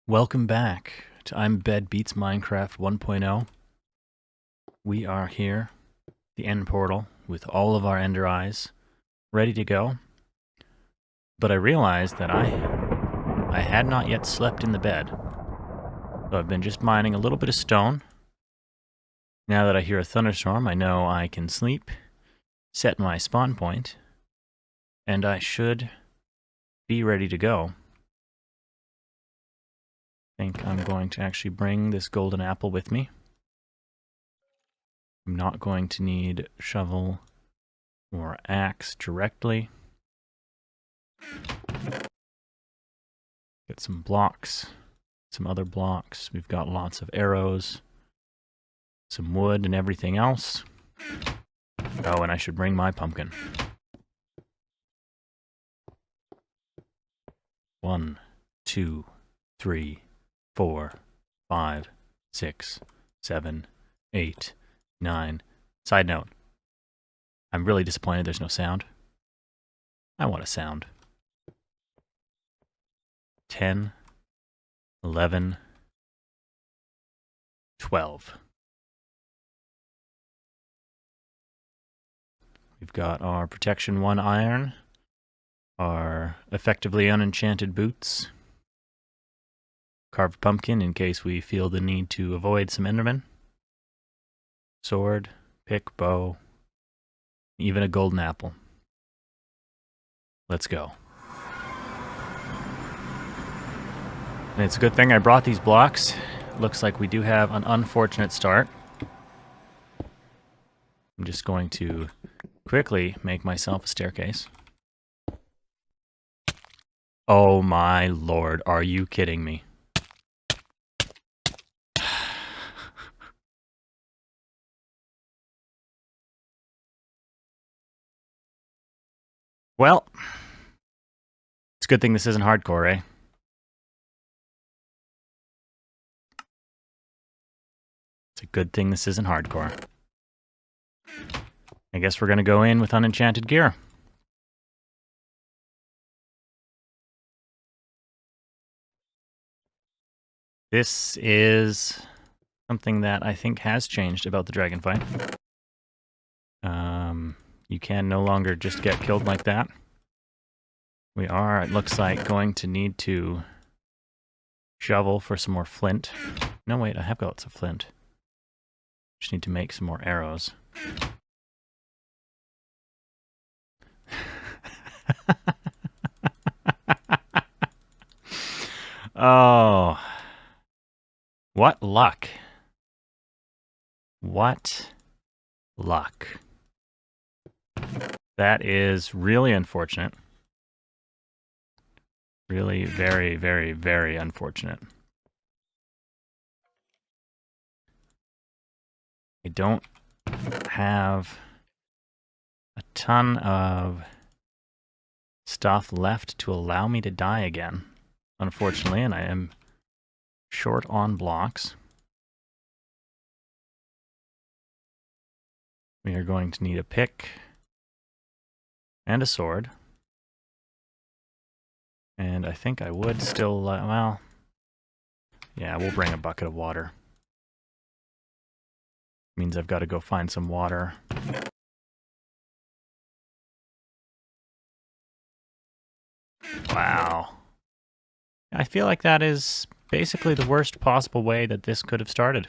Welcome back to ImmabedLife Beats Minecraft 1.0. We are here, the end portal, with all of our ender eyes ready to go. But I realized that I had not yet slept in the bed. So I've been just mining a little bit of stone. Now that I hear a thunderstorm, I know I can sleep, set my spawn point, and I should be ready to go. I think I'm going to actually bring this golden apple with me. I'm not going to need shovel or axe directly. Get some blocks, some other blocks. We've got lots of arrows, some wood and everything else. Oh, and I should bring my pumpkin. 1, 2, 3, 4, 5, 6, 7, 8, 9. Side note, I'm really disappointed there's no sound. I want a sound. 10, 11, 12. We've got our Protection 1 iron, our effectively unenchanted boots, carved pumpkin in case we feel the need to avoid some endermen, sword, pick, bow, even a golden apple. Let's go. And it's a good thing I brought these blocks. Looks like we do have an unfortunate start. I'm just going to quickly make myself a staircase. Oh my lord, are you kidding me? Well, it's a good thing this isn't hardcore, eh? It's a good thing this isn't hardcore. I guess we're going to go in with unenchanted gear. This is something that I think has changed about the dragon fight. You can no longer just get killed like that. We are, it looks like, going to need to shovel for some more flint. No, wait, I have got some flint. Just need to make some more arrows. Oh. What luck. What luck. That is really unfortunate. Really very, very, very unfortunate. I don't have a ton of stuff left to allow me to die again, unfortunately, and I am short on blocks. We are going to need a pick and a sword. And I think I would still, well, yeah, we'll bring a bucket of water. Means I've got to go find some water. Wow. I feel like that is basically the worst possible way that this could have started.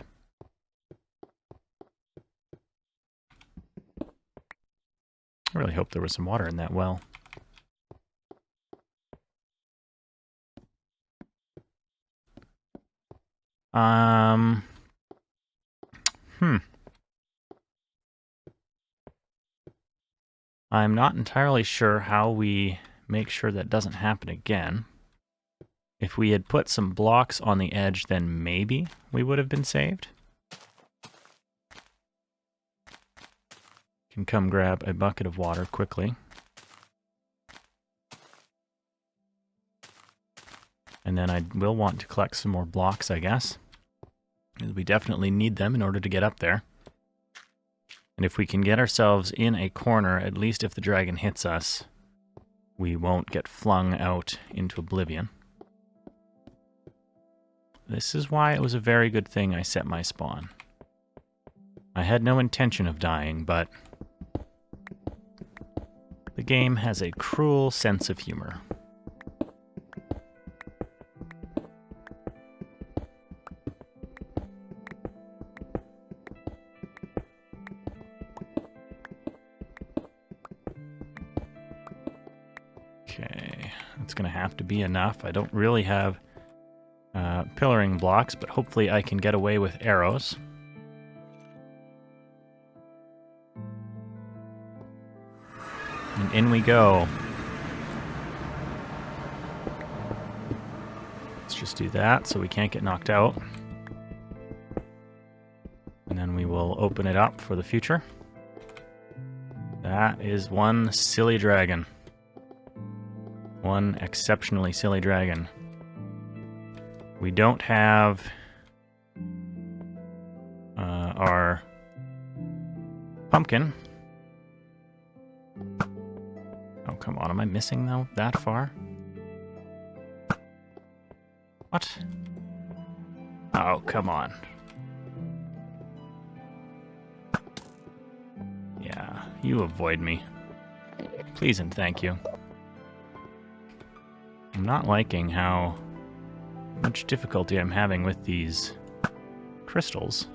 I really hope there was some water in that well. I'm not entirely sure how we make sure that doesn't happen again. If we had put some blocks on the edge, then maybe we would have been saved. Can come grab a bucket of water quickly. And then I will want to collect some more blocks, I guess. We definitely need them in order to get up there. And if we can get ourselves in a corner, at least if the dragon hits us, we won't get flung out into oblivion. This is why it was a very good thing I set my spawn. I had no intention of dying, but the game has a cruel sense of humor. Okay, that's going to have to be enough. I don't really have pillaring blocks, but hopefully I can get away with arrows. And in we go. Let's just do that so we can't get knocked out. And then we will open it up for the future. That is one silly dragon. One exceptionally silly dragon. We don't have our pumpkin. Oh, come on. Am I missing, though, that far? What? Oh, come on. Yeah, you avoid me. Please and thank you. I'm not liking how much difficulty I'm having with these crystals.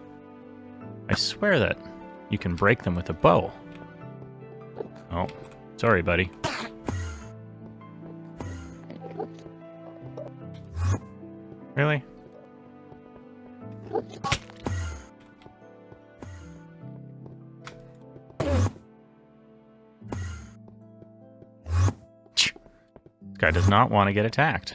I swear that you can break them with a bow. Oh, sorry, buddy. Really? This guy does not want to get attacked.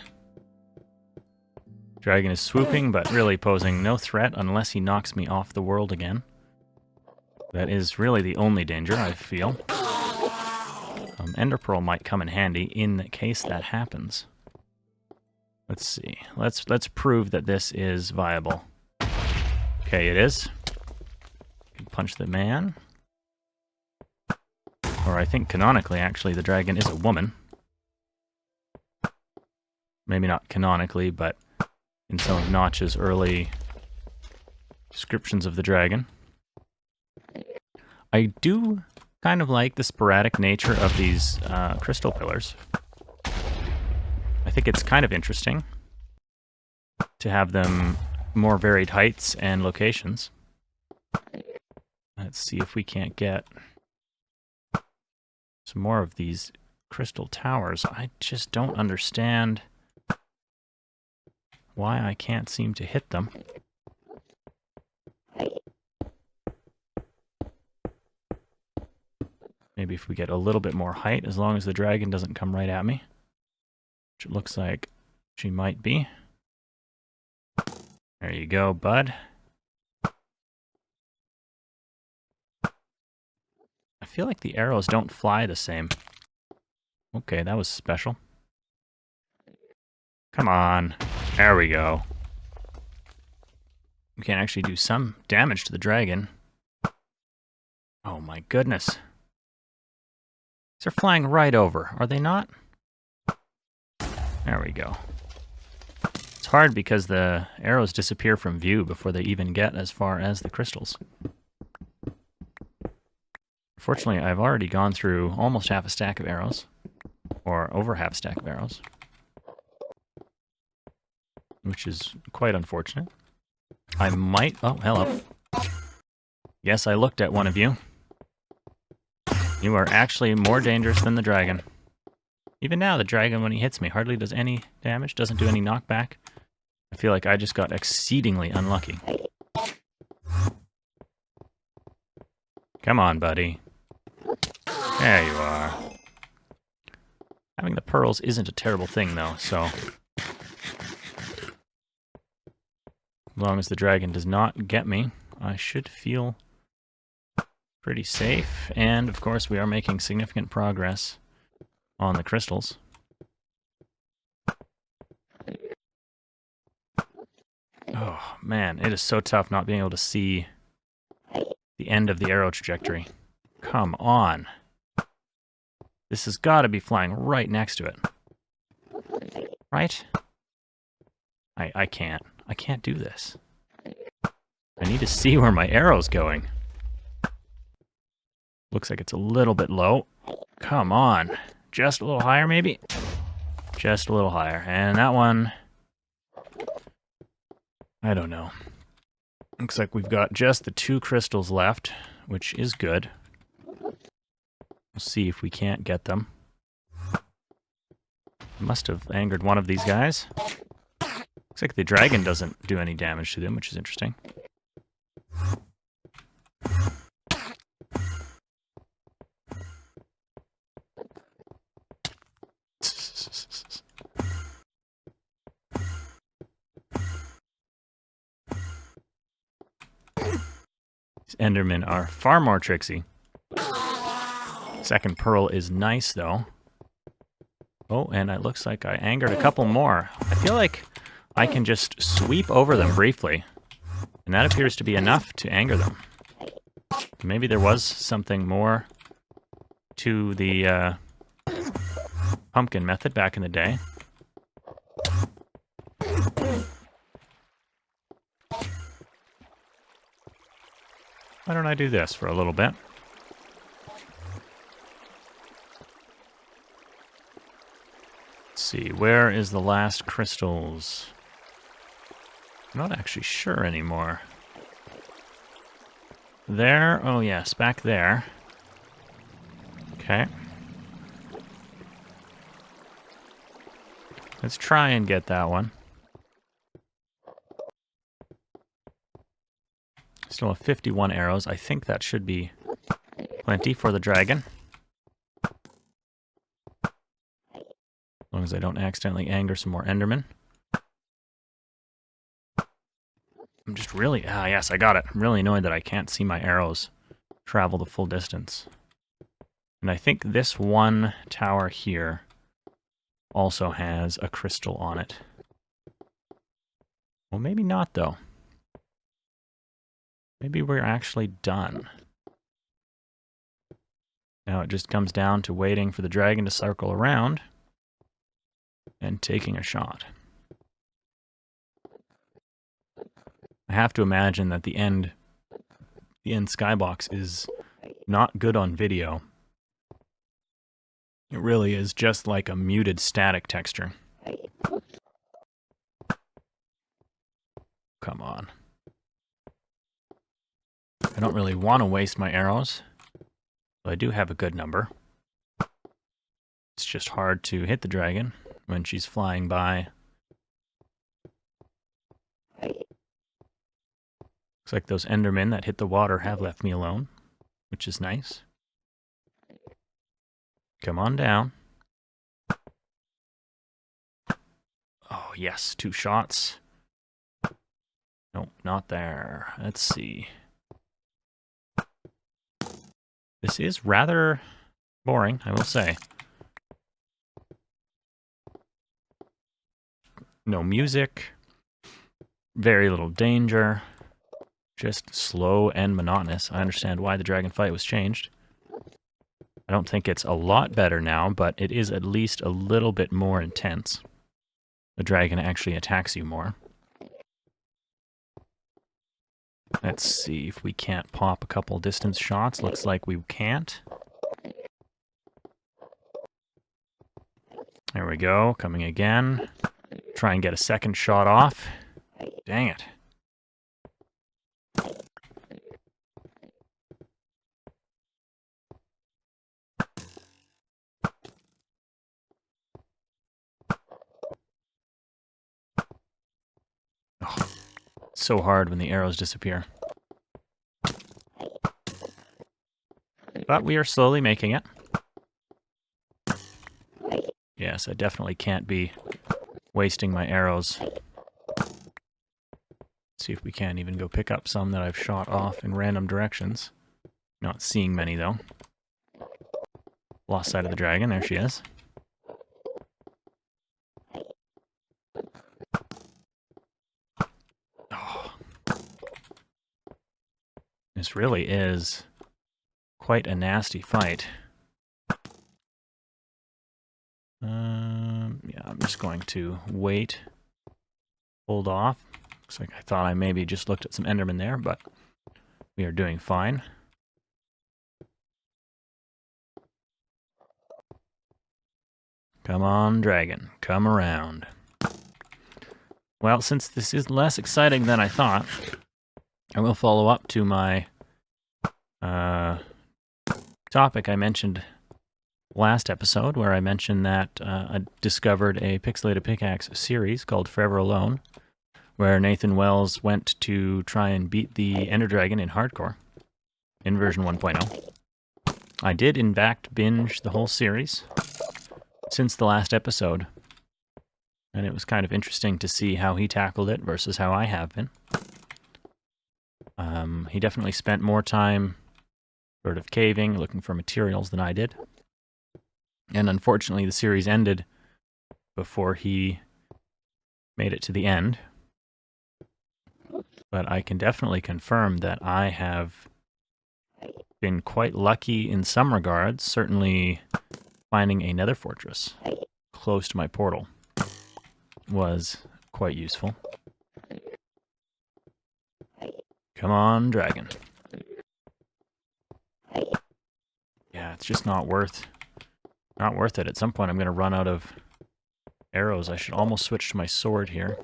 Dragon is swooping, but really posing no threat unless he knocks me off the world again. That is really the only danger, I feel. Ender Pearl might come in handy in case that happens. Let's see. Let's prove that this is viable. Okay, it is. Punch the man. Or I think canonically, actually, the dragon is a woman. Maybe not canonically, but in some of Notch's early descriptions of the dragon. I do kind of like the sporadic nature of these crystal pillars. I think it's kind of interesting to have them more varied heights and locations. Let's see if we can't get some more of these crystal towers. I just don't understand why I can't seem to hit them. Maybe if we get a little bit more height, as long as the dragon doesn't come right at me. Which it looks like she might be. There you go, bud. I feel like the arrows don't fly the same. Okay, that was special. Come on. There we go. We can actually do some damage to the dragon. Oh my goodness. These are flying right over, are they not? There we go. It's hard because the arrows disappear from view before they even get as far as the crystals. Fortunately, I've already gone through almost half a stack of arrows. Or over half a stack of arrows. Which is quite unfortunate. I might... Oh, hello. Yes, I looked at one of you. You are actually more dangerous than the dragon. Even now, the dragon, when he hits me, hardly does any damage, doesn't do any knockback. I feel like I just got exceedingly unlucky. Come on, buddy. There you are. Having the pearls isn't a terrible thing, though, so... As long as the dragon does not get me, I should feel pretty safe. And, of course, we are making significant progress on the crystals. Oh, man, it is so tough not being able to see the end of the arrow trajectory. Come on. This has got to be flying right next to it. Right? I can't. I can't do this. I need to see where my arrow's going. Looks like it's a little bit low. Come on. Just a little higher, maybe? Just a little higher. And that one... I don't know. Looks like we've got just the 2 crystals left, which is good. We'll see if we can't get them. Must have angered one of these guys. Looks like the dragon doesn't do any damage to them, which is interesting. These Endermen are far more tricksy. Second pearl is nice, though. Oh, and it looks like I angered a couple more. I feel like I can just sweep over them briefly, and that appears to be enough to anger them. Maybe there was something more to the pumpkin method back in the day. Why don't I do this for a little bit? Let's see, where is the last crystals? I'm not actually sure anymore. There? Oh yes, back there. Okay. Let's try and get that one. Still have 51 arrows. I think that should be plenty for the dragon. As long as I don't accidentally anger some more Endermen. I'm just really... Ah, yes, I got it. I'm really annoyed that I can't see my arrows travel the full distance. And I think this one tower here also has a crystal on it. Well, maybe not, though. Maybe we're actually done. Now it just comes down to waiting for the dragon to circle around and taking a shot. I have to imagine that the end skybox is not good on video. It really is just like a muted static texture. Come on. I don't really want to waste my arrows, but I do have a good number. It's just hard to hit the dragon when she's flying by. Looks like those Endermen that hit the water have left me alone, which is nice. Come on down. Oh, yes, 2 shots. Nope, not there. Let's see. This is rather boring, I will say. No music. Very little danger. Just slow and monotonous. I understand why the dragon fight was changed. I don't think it's a lot better now, but it is at least a little bit more intense. The dragon actually attacks you more. Let's see if we can't pop a couple distance shots. Looks like we can't. There we go, coming again. Try and get a second shot off. Dang it. Oh, it's so hard when the arrows disappear. But we are slowly making it. Yes, I definitely can't be wasting my arrows. Let's see if we can even go pick up some that I've shot off in random directions. Not seeing many, though. Lost sight of the dragon. There she is. Oh. This really is quite a nasty fight. Yeah, I'm just going to wait pulled off. Looks like I thought I maybe just looked at some Endermen there, but we are doing fine. Come on, dragon. Come around. Well, since this is less exciting than I thought, I will follow up to my topic I mentioned last episode, where I mentioned that I discovered a Pixelated Pickaxe series called Forever Alone, where Nathan Wells went to try and beat the Ender Dragon in hardcore, in version 1.0. I did, in fact, binge the whole series since the last episode, and it was kind of interesting to see how he tackled it versus how I have been. He definitely spent more time sort of caving, looking for materials than I did. And unfortunately, the series ended before he made it to the end. But I can definitely confirm that I have been quite lucky in some regards. Certainly finding a nether fortress close to my portal was quite useful. Come on, dragon. Yeah, it's just not worth it. At some point I'm going to run out of arrows. I should almost switch to my sword here.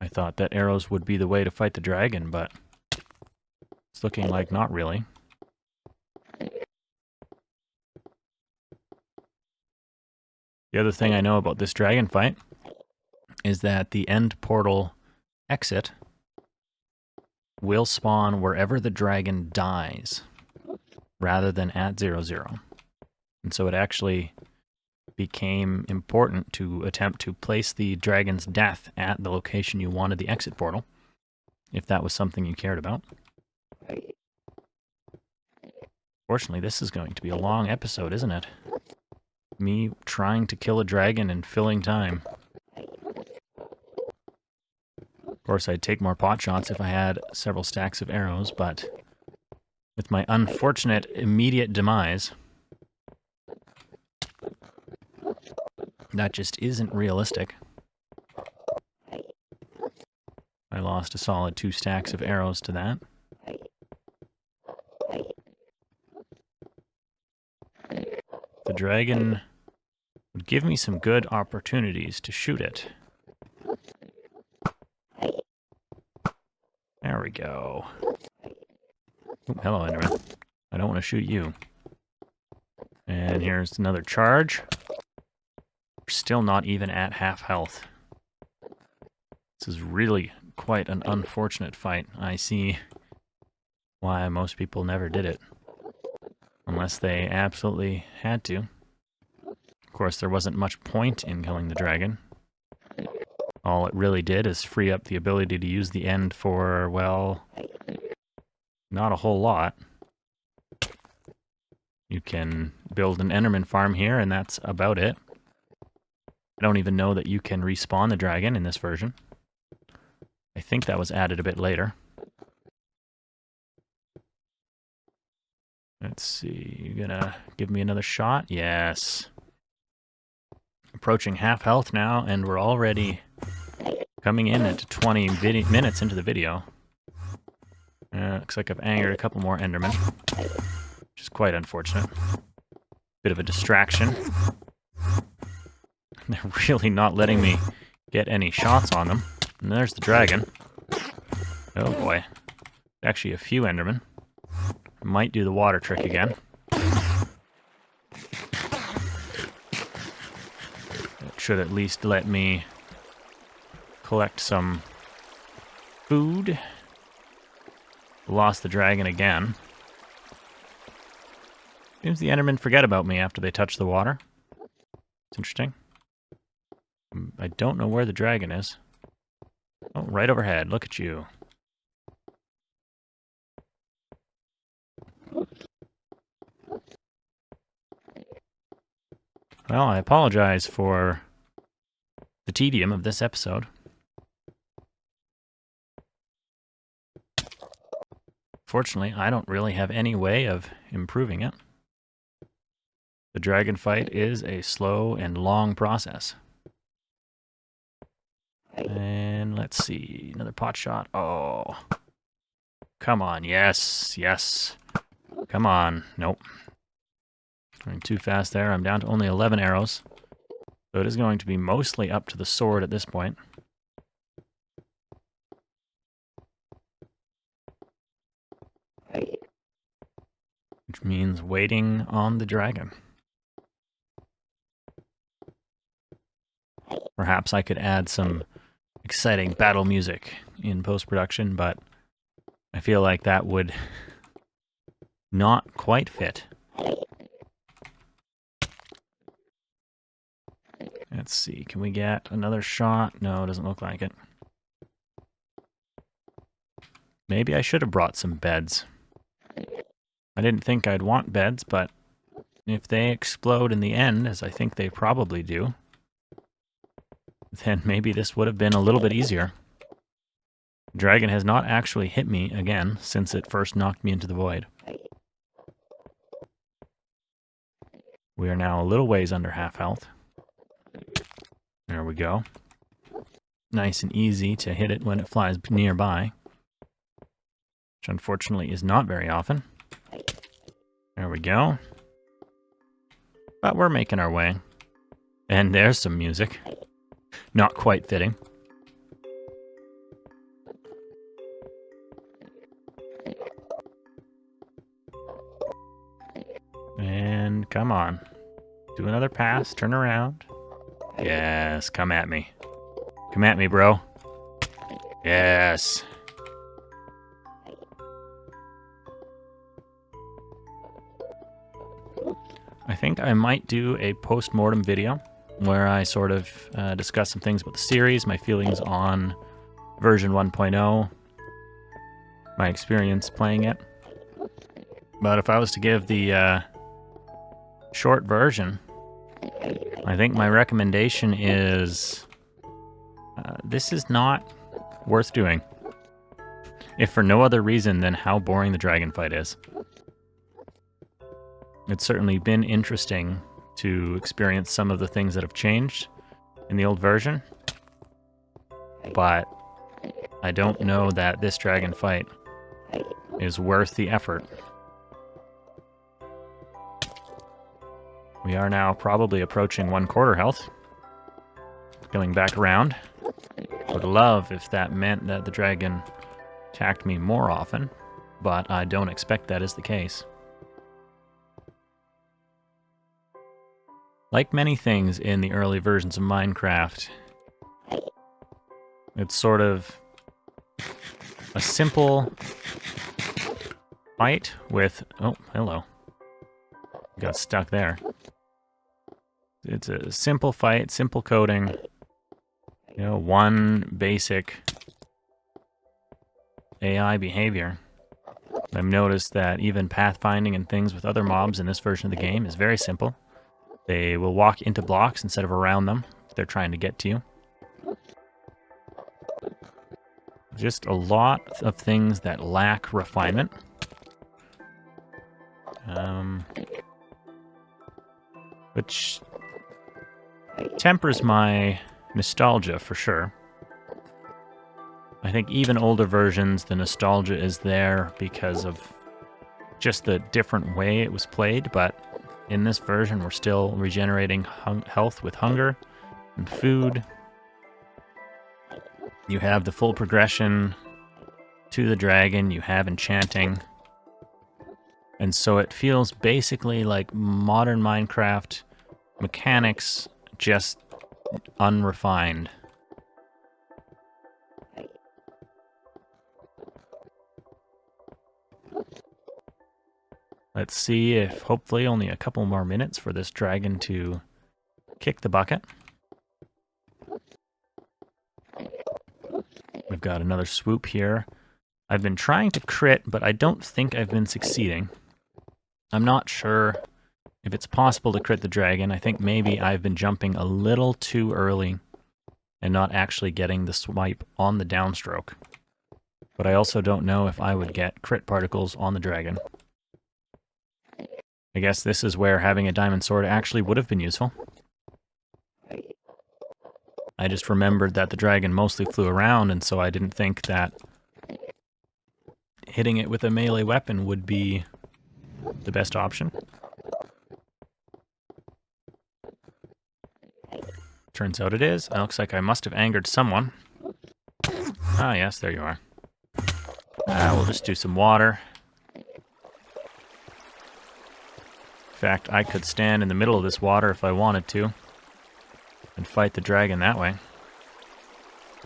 I thought that arrows would be the way to fight the dragon, but it's looking like not really. The other thing I know about this dragon fight is that the end portal exit will spawn wherever the dragon dies, rather than at 0-0. And so it actually became important to attempt to place the dragon's death at the location you wanted the exit portal, if that was something you cared about. Fortunately, this is going to be a long episode, isn't it? Me trying to kill a dragon and filling time. Of course, I'd take more pot shots if I had several stacks of arrows, but with my unfortunate immediate demise, that just isn't realistic. I lost a solid 2 stacks of arrows to that. The dragon would give me some good opportunities to shoot it. There we go. Oh, hello, Enderman. I don't want to shoot you. And here's another charge. We're still not even at half health. This is really quite an unfortunate fight. I see why most people never did it, unless they absolutely had to. Of course, there wasn't much point in killing the dragon. All it really did is free up the ability to use the end for, well, not a whole lot. You can build an Enderman farm here, and that's about it. I don't even know that you can respawn the dragon in this version. I think that was added a bit later. Let's see, you gonna give me another shot? Yes. Approaching half health now, and we're already coming in at 20 minutes into the video. Looks like I've angered a couple more Endermen, which is quite unfortunate. Bit of a distraction. They're really not letting me get any shots on them. And there's the dragon. Oh boy. Actually a few Endermen. Might do the water trick again. It should at least let me collect some food. Lost the dragon again. Seems the Endermen forget about me after they touch the water. It's interesting. I don't know where the dragon is. Oh, right overhead. Look at you. Well, I apologize for the tedium of this episode. Fortunately, I don't really have any way of improving it. The dragon fight is a slow and long process. And let's see, another pot shot. Oh, come on, yes, yes. Come on, nope. Going too fast there. I'm down to only 11 arrows. So it is going to be mostly up to the sword at this point. Which means waiting on the dragon. Perhaps I could add some exciting battle music in post-production, but I feel like that would not quite fit. Let's see, can we get another shot? No, it doesn't look like it. Maybe I should have brought some beds. I didn't think I'd want beds, but if they explode in the end, as I think they probably do, then maybe this would have been a little bit easier. The dragon has not actually hit me again since it first knocked me into the void. We are now a little ways under half health. There we go. Nice and easy to hit it when it flies nearby, which unfortunately is not very often. There we go. But we're making our way. And there's some music. Not quite fitting. And come on. Do another pass, turn around. Yes, come at me. Come at me, bro. Yes. I think I might do a post-mortem video where I sort of discuss some things about the series, my feelings on version 1.0, my experience playing it. But if I was to give the short version, I think my recommendation is this is not worth doing, if for no other reason than how boring the dragon fight is. It's certainly been interesting to experience some of the things that have changed in the old version, but I don't know that this dragon fight is worth the effort. We are now probably approaching 1/4 health. Going back around. Would love if that meant that the dragon attacked me more often, but I don't expect that is the case. Like many things in the early versions of Minecraft, it's sort of a simple fight with... Oh, hello. Got stuck there. It's a simple fight, simple coding. You know, one basic AI behavior. I've noticed that even pathfinding and things with other mobs in this version of the game is very simple. They will walk into blocks instead of around them if they're trying to get to you. Just a lot of things that lack refinement. Which tempers my nostalgia for sure. I think even older versions, the nostalgia is there because of just the different way it was played, but in this version we're still regenerating health with hunger and food. You have the full progression to the dragon, you have enchanting. And so it feels basically like modern Minecraft mechanics, just unrefined. Let's see if hopefully only a couple more minutes for this dragon to kick the bucket. We've got another swoop here. I've been trying to crit, but I don't think I've been succeeding. I'm not sure if it's possible to crit the dragon. I think maybe I've been jumping a little too early and not actually getting the swipe on the downstroke. But I also don't know if I would get crit particles on the dragon. I guess this is where having a diamond sword actually would have been useful. I just remembered that the dragon mostly flew around, and so I didn't think that hitting it with a melee weapon would be the best option. Turns out it is. It looks like I must have angered someone. Ah, yes, there you are. We'll just do some water. In fact, I could stand in the middle of this water if I wanted to and fight the dragon that way.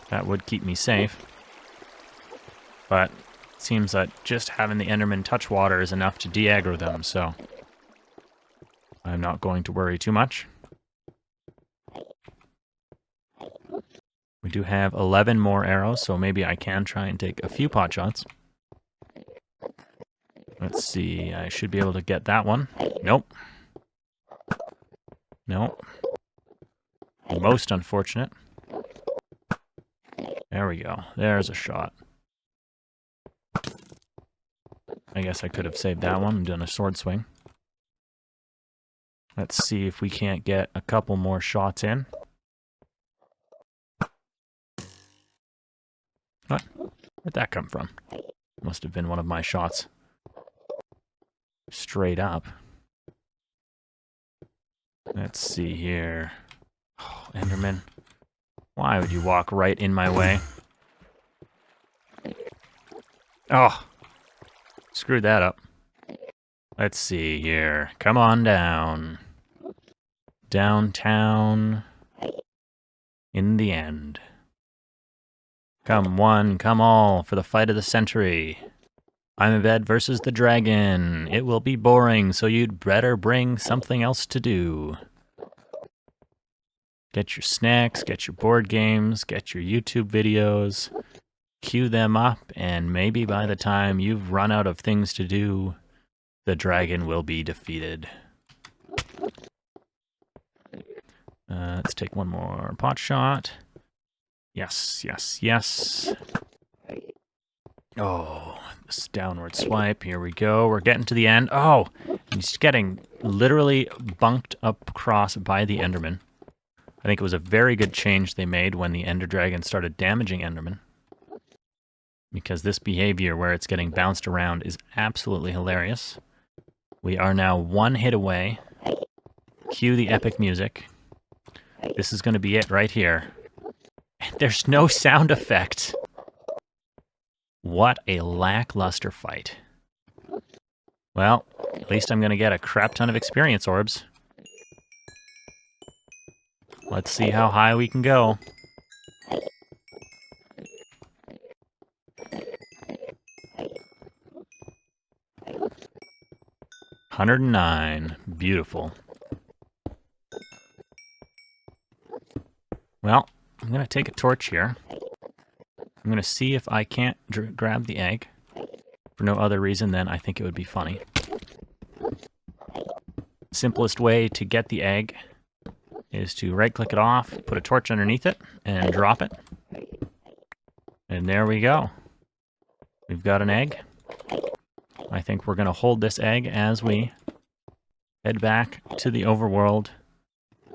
That would keep me safe. But it seems that just having the Enderman touch water is enough to de-aggro them, so I'm not going to worry too much. We do have 11 more arrows, so maybe I can try and take a few pot shots. Let's see, I should be able to get that one. Nope. Nope. Most unfortunate. There we go. There's a shot. I guess I could have saved that one and done a sword swing. Let's see if we can't get a couple more shots in. What? Where'd that come from? Must have been one of my shots. Straight up. Let's see here. Oh, Enderman. Why would you walk right in my way? Oh! Screwed that up. Let's see here. Come on down. Downtown. In the end. Come one, come all, for the fight of the century. Immabed versus the dragon. It will be boring, so you'd better bring something else to do. Get your snacks, get your board games, get your YouTube videos, queue them up, and maybe by the time you've run out of things to do, the dragon will be defeated. Let's take one more pot shot. Yes, yes, yes. Oh, this downward swipe. Here we go. We're getting to the end. Oh, he's getting literally bunked up across by the Enderman. I think it was a very good change they made when the Ender Dragon started damaging Enderman. Because this behavior where it's getting bounced around is absolutely hilarious. We are now one hit away. Cue the epic music. This is going to be it right here. There's no sound effect. What a lackluster fight. Well, at least I'm going to get a crap ton of experience orbs. Let's see how high we can go. $109. Beautiful. Well, I'm going to take a torch here. I'm going to see if I can't grab the egg. For no other reason than I think it would be funny. Simplest way to get the egg is to right-click it off, put a torch underneath it, and drop it. And there we go. We've got an egg. I think we're going to hold this egg as we head back to the overworld.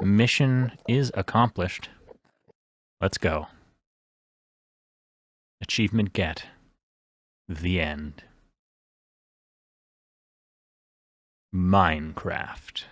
Mission is accomplished. Let's go. Achievement get. The end. Minecraft.